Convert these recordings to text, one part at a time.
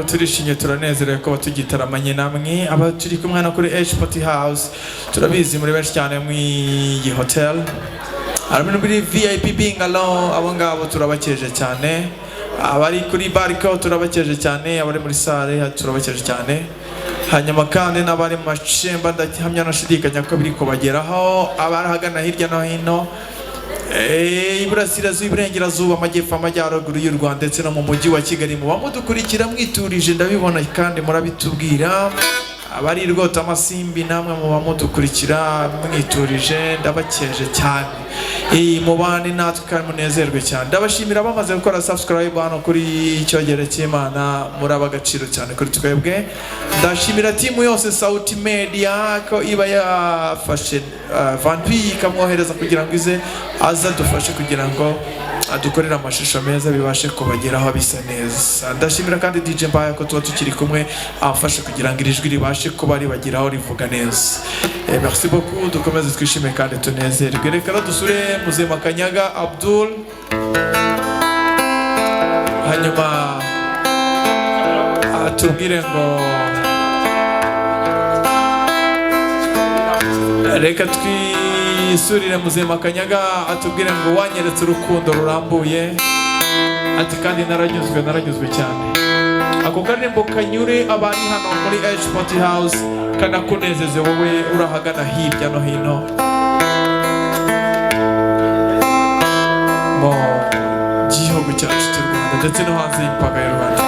turishimye turanezerewe ko batugitaramanye namwe aba turi kumwe na kuri H Party House turabizi muri benshi cyane mu iyi hotel arabino muri VIP bingalo abo ngabo turabakeje cyane abari kuri bariko turabakeje cyane abari muri salle turabakeje cyane hanyuma kandi n'abari mu machemba ndahamya nashidikanya ko biri kubageraho abarahagana hirya no hino iburasirazuba iburengerazuba amajyepfo amajyaruguru y'u Rwanda ndetse no mu mujyi wa Kigali mu bamudukurikira mwiturije ndabibona kandi murabitubwira abari rwota amasimbi namwe mu bamudukurikira mwiturije ndabakeje cyane mubane natwe kandi munezerwe cyane ndabashimira bamaze gukora subscribe hano kuri Icyogere cy'Imana muri abagaciro cyane kuri twebwe ndashimira timu yose Sauti Media ko iba yafashe Vanpi ikamwohereza kugira ngo ize aza dufashe kugira ngo adukorera amashusho meza bibashe kubageraho bisa neza ndashimira kandi DJ Mbaya ko tuba tukiri kumwe amfashe kugira ngo irijwi ribashe kuba ribageraho rivuga neza merci beaucoup dukomeze twishime kandi tunezerwe reka dusure Muzema Kanyaga Abdul hanyuma atubwire ngo reka twisurire Muzema Kanyaga atubwire ngo wanyeretse urukundo rurambuye ati kandi naranyuzwe cyane ako karirimbo kanyure abari hano muri H Party House kanakunezeze wowe urahagana hirya no hino mu gihugu cyacu cy'u Rwanda ndetse no hanze y'imipaka y'u Rwanda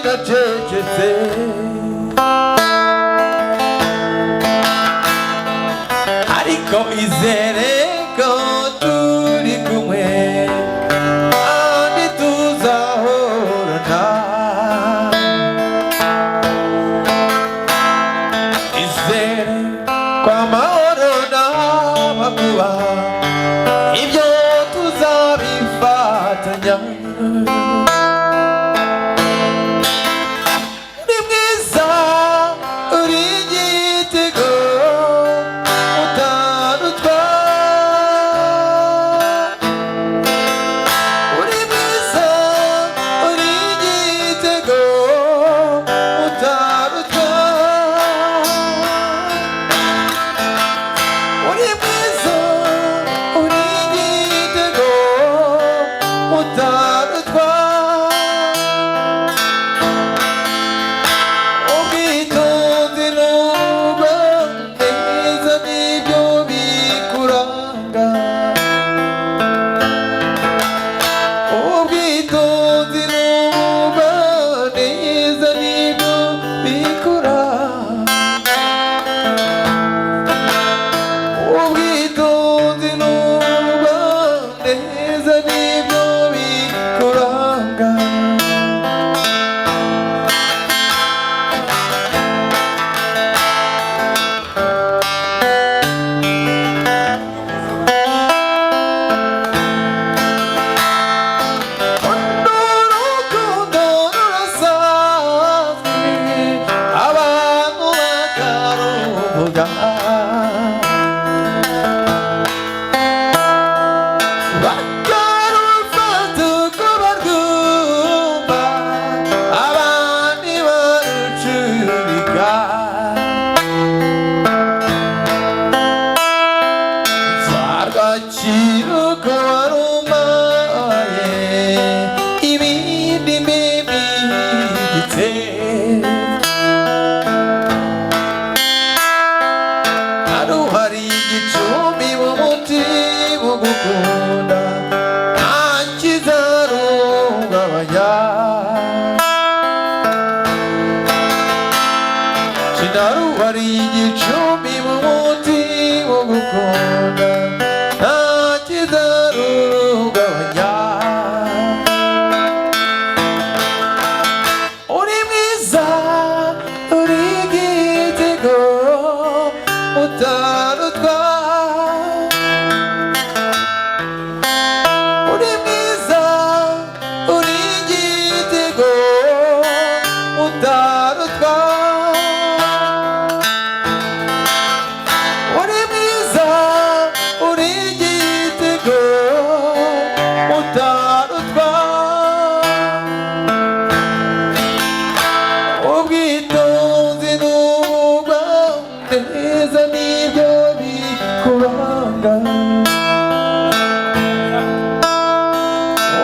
udacecetse ariko izere ko turi kumwe kandi tuzahorana izere ko amahoro n'amakuba ibyo tuzabifatanya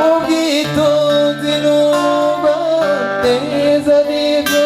Ubwitonzi n'ubugwaneza nibyo